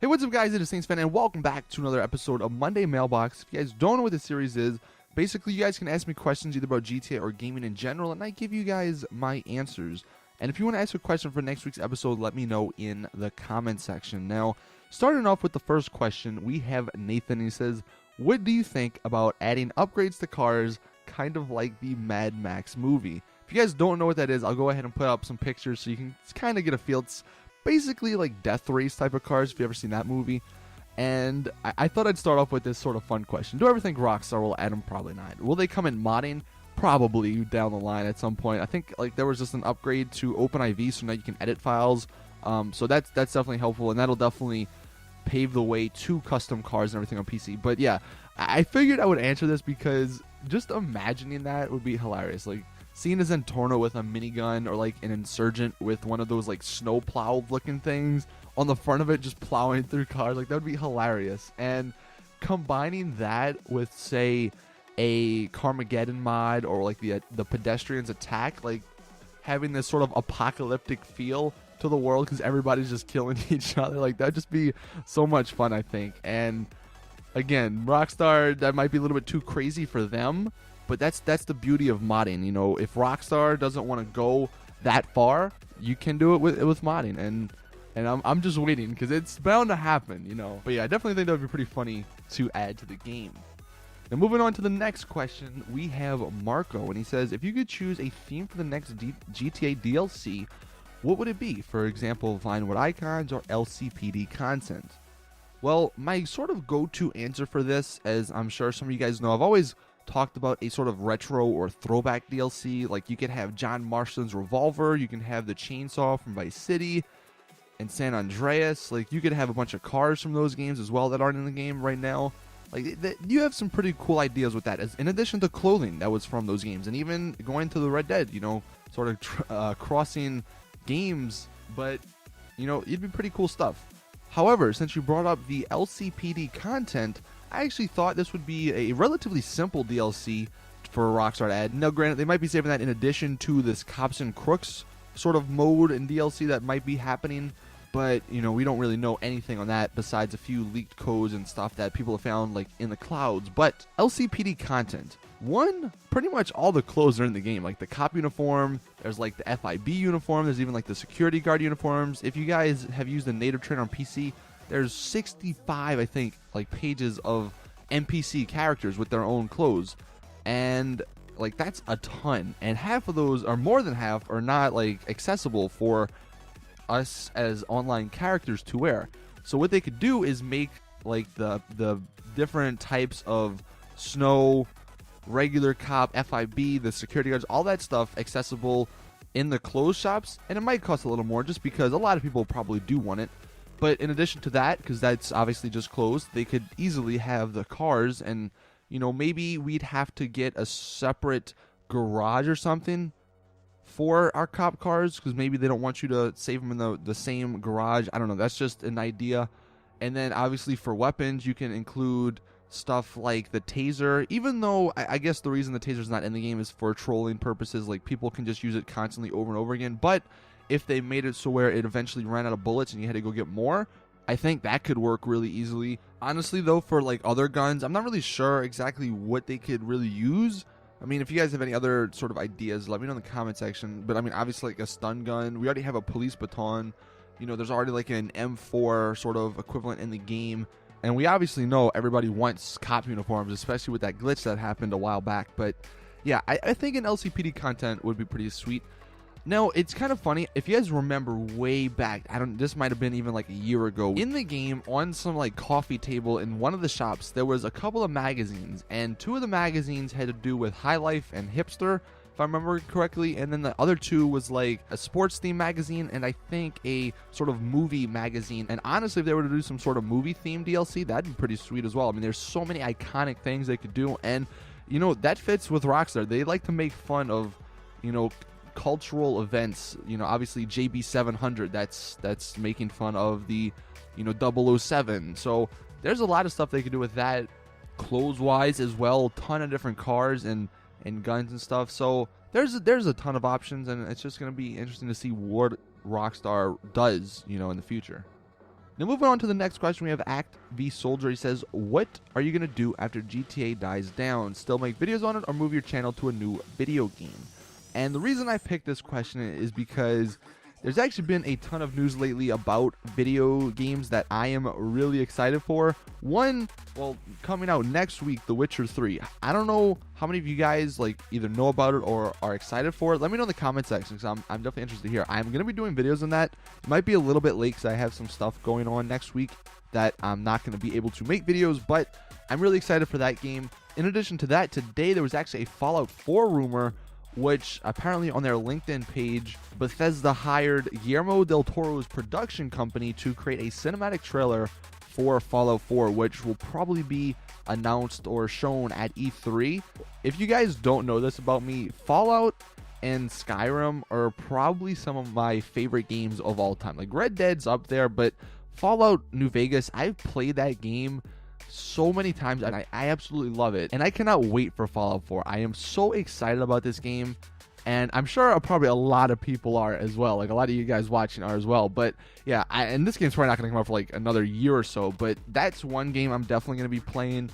Hey, what's up, guys? It is Saintsfan, and welcome back to another episode of Monday Mailbox. If you guys don't know what the series is, basically you guys can ask me questions either about GTA or gaming in general, and I give you guys my answers. And if you want to ask a question for next week's episode, let me know in the comment section. Now, starting off with the first question, we have Nathan. He says, what do you think about adding upgrades to cars, kind of like the Mad Max movie? If you guys don't know what that is, I'll go ahead and put up some pictures so you can kind of get a feel. It's basically like death race type of cars, if you've ever seen that movie. And I thought I'd start off with this sort of fun question. Do I ever think Rockstar will add them? Probably not. Will they come in modding? Probably down the line at some point. I think like there was just an upgrade to OpenIV, so now you can edit files. So that's definitely helpful, and that'll definitely pave the way to custom cars and everything on PC. But yeah, I figured I would answer this because just imagining that would be hilarious. Like seeing a Zentorno with a minigun, or like an Insurgent with one of those like snow plow looking things on the front of it just plowing through cars, like that would be hilarious. And combining that with, say, a Carmageddon mod, or like the Pedestrians Attack, like having this sort of apocalyptic feel to the world because everybody's just killing each other, like that'd just be so much fun, I think. And again, Rockstar, that might be a little bit too crazy for them, but that's the beauty of modding. You know, if Rockstar doesn't want to go that far, you can do it with modding, and I'm just waiting because it's bound to happen, you know. But yeah, I definitely think that would be pretty funny to add to the game. Now, moving on to the next question, we have Marco, and he says, if you could choose a theme for the next GTA DLC, what would it be? For example, Vinewood icons or LCPD content? Well, my sort of go-to answer for this, as I'm sure some of you guys know, I've always talked about a sort of retro or throwback DLC. Like you could have John Marston's revolver, you can have the chainsaw from Vice City and San Andreas. Like you could have a bunch of cars from those games as well that aren't in the game right now. Like you have some pretty cool ideas with that, as in addition to clothing that was from those games, and even going to the Red Dead, you know, sort of crossing games. But you know, it'd be pretty cool stuff. However, since you brought up the LCPD content, I actually thought this would be a relatively simple DLC for Rockstar to add. Now, granted, they might be saving that in addition to this Cops and Crooks sort of mode and DLC that might be happening, but, you know, we don't really know anything on that besides a few leaked codes and stuff that people have found, like, in the clouds. But LCPD content. One, pretty much all the clothes are in the game, like the cop uniform, there's like the FIB uniform, there's even like the security guard uniforms. If you guys have used the Native Trainer on PC, there's 65, I think, like pages of NPC characters with their own clothes, and like that's a ton. And half of those, or more than half, are not like accessible for us as online characters to wear. So what they could do is make like the different types of snow, regular cop, FIB, the security guards, all that stuff accessible in the clothes shops, and it might cost a little more just because a lot of people probably do want it. But in addition to that, because that's obviously just clothes, they could easily have the cars, and, you know, maybe we'd have to get a separate garage or something for our cop cars, because maybe they don't want you to save them in the same garage. I don't know. That's just an idea. And then obviously for weapons, you can include stuff like the taser, even though I guess the reason the taser's not in the game is for trolling purposes. Like people can just use it constantly over and over again. But if they made it so where it eventually ran out of bullets and you had to go get more, I think that could work really easily. Honestly, though, for like other guns, I'm not really sure exactly what they could really use. I mean, if you guys have any other sort of ideas, let me know in the comment section. But I mean, obviously, like a stun gun, we already have a police baton. You know, there's already like an M4 sort of equivalent in the game. And we obviously know everybody wants cop uniforms, especially with that glitch that happened a while back. But yeah, I think an LCPD content would be pretty sweet. Now, it's kind of funny, if you guys remember way back, this might have been even like a year ago, in the game, on some like coffee table in one of the shops, there was a couple of magazines, and two of the magazines had to do with High Life and Hipster, if I remember correctly, and then the other two was like a sports theme magazine, and I think a sort of movie magazine. And honestly, if they were to do some sort of movie theme DLC, that'd be pretty sweet as well. I mean, there's so many iconic things they could do, and, you know, that fits with Rockstar. They like to make fun of, you know, cultural events. You know, obviously JB700, that's making fun of the, you know, 007. So there's a lot of stuff they could do with that, clothes wise as well. Ton of different cars and guns and stuff. So there's a ton of options, and it's just going to be interesting to see what Rockstar does, you know, in the future. Now moving on to the next question, we have Act V Soldier. He says, what are you going to do after GTA dies down? Still make videos on it or move your channel to a new video game? And the reason I picked this question is because there's actually been a ton of news lately about video games that I am really excited for. One, well, coming out next week, The Witcher 3. I don't know how many of you guys like either know about it or are excited for it. Let me know in the comment section because I'm definitely interested to hear. I'm going to be doing videos on that. It might be a little bit late because I have some stuff going on next week that I'm not going to be able to make videos, but I'm really excited for that game. In addition to that, today there was actually a Fallout 4 rumor, which apparently on their LinkedIn page, Bethesda hired Guillermo del Toro's production company to create a cinematic trailer for Fallout 4, which will probably be announced or shown at E3. If you guys don't know this about me, Fallout and Skyrim are probably some of my favorite games of all time. Like Red Dead's up there, but Fallout New Vegas, I've played that game so many times and I absolutely love it, and I cannot wait for Fallout 4. I am so excited about this game, and I'm sure probably a lot of people are as well. Like a lot of you guys watching are as well. But yeah, and this game's probably not going to come out for like another year or so, but that's one game I'm definitely going to be playing.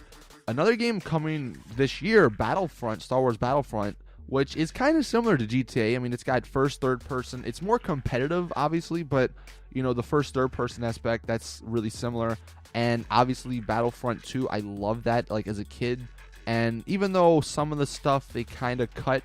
Another game coming this year, Battlefront, Star Wars Battlefront, which is kind of similar to GTA. I mean, it's got first, third person. It's more competitive, obviously, but you know, the first, third person aspect, that's really similar. And obviously Battlefront 2, I love that like as a kid. And even though some of the stuff they kind of cut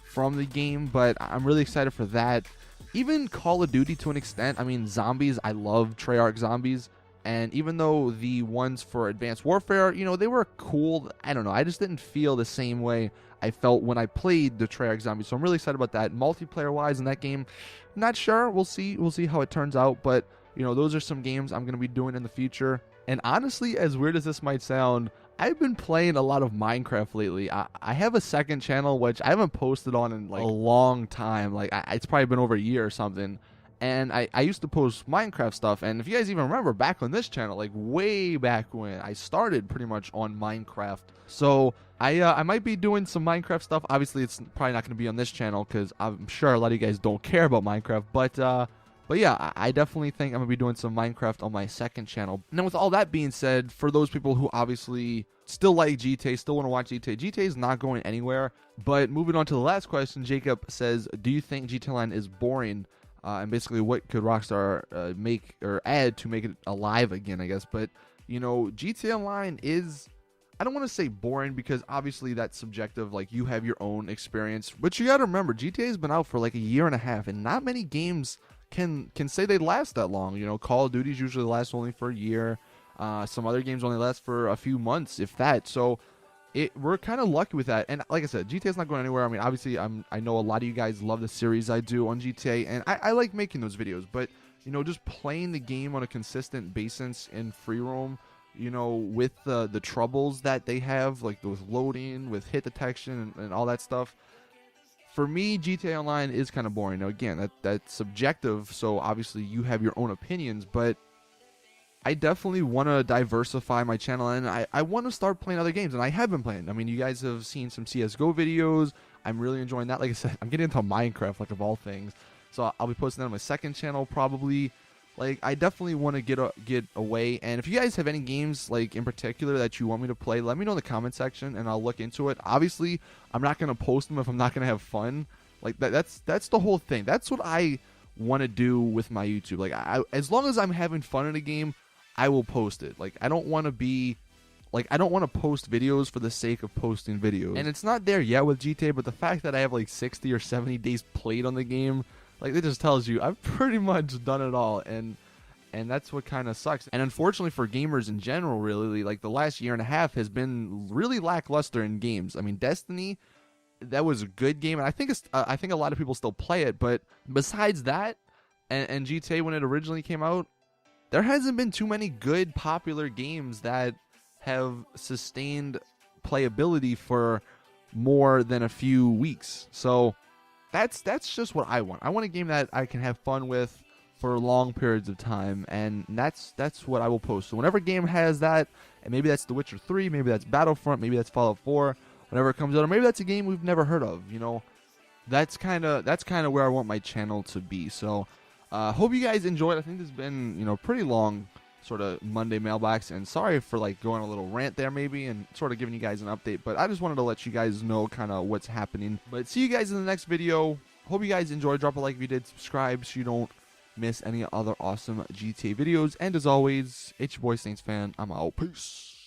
from the game, but I'm really excited for that. Even Call of Duty to an extent. I mean, zombies, I love Treyarch zombies. And even though the ones for Advanced Warfare, you know, they were cool, I don't know, I just didn't feel the same way I felt when I played the Treyarch zombies. So I'm really excited about that. Multiplayer wise in that game, not sure. We'll see how it turns out. But you know, those are some games I'm going to be doing in the future. And honestly, as weird as this might sound, I've been playing a lot of Minecraft lately. I have a second channel, which I haven't posted on in like a long time. Like it's probably been over a year or something. And I used to post Minecraft stuff. And if you guys even remember back on this channel, like way back when, I started pretty much on Minecraft. So I might be doing some Minecraft stuff. Obviously, it's probably not going to be on this channel because I'm sure a lot of you guys don't care about Minecraft. But yeah, I definitely think I'm going to be doing some Minecraft on my second channel. Now, with all that being said, for those people who obviously still like GTA, still want to watch GTA is not going anywhere. But moving on to the last question, Jacob says, do you think GTA Online is boring? And basically, what could Rockstar make or add to make it alive again, I guess. But, you know, GTA Online is, I don't want to say boring because obviously that's subjective. Like, you have your own experience. But you got to remember, GTA has been out for like a year and a half, and not many games can say they last that long. You know, Call of Duty's usually last only for a year. Some other games only last for a few months, if that. So we're kind of lucky with that. And like I said, GTA's not going anywhere. I mean, obviously, I know a lot of you guys love the series I do on GTA, and I like making those videos. But you know, just playing the game on a consistent basis in free roam, you know, with the troubles that they have, like with loading, with hit detection, and all that stuff. For me, GTA Online is kind of boring. Now, again, that's subjective, so obviously you have your own opinions, but I definitely want to diversify my channel, and I want to start playing other games, and I have been playing. I mean, you guys have seen some CSGO videos. I'm really enjoying that. Like I said, I'm getting into Minecraft, like, of all things. So I'll be posting that on my second channel, probably. Like, I definitely want to get away. And if you guys have any games, like, in particular that you want me to play, let me know in the comment section, and I'll look into it. Obviously, I'm not going to post them if I'm not going to have fun. Like, that's the whole thing. That's what I want to do with my YouTube. Like, as long as I'm having fun in a game, I will post it. Like, I don't want to post videos for the sake of posting videos. And it's not there yet with GTA, but the fact that I have, like, 60 or 70 days played on the game, like, it just tells you I've pretty much done it all, and that's what kind of sucks. And unfortunately for gamers in general, really, like, the last year and a half has been really lackluster in games. I mean, Destiny, that was a good game, and I think a lot of people still play it, but besides that, and GTA when it originally came out, there hasn't been too many good, popular games that have sustained playability for more than a few weeks. So that's just what I want. I want a game that I can have fun with for long periods of time, and that's what I will post. So whenever a game has that, and maybe that's The Witcher 3, maybe that's Battlefront, maybe that's Fallout 4, whenever it comes out, or maybe that's a game we've never heard of, you know, that's kind of where I want my channel to be. So hope you guys enjoyed. I think this has been, you know, pretty long sort of Monday mailbox. And sorry for like going a little rant there maybe and sort of giving you guys an update, but I just wanted to let you guys know kind of what's happening. But see you guys in the next video. Hope you guys enjoyed. Drop a like if you did. Subscribe so you don't miss any other awesome GTA videos. And as always, it's your boy Saintsfan. I'm out. Peace.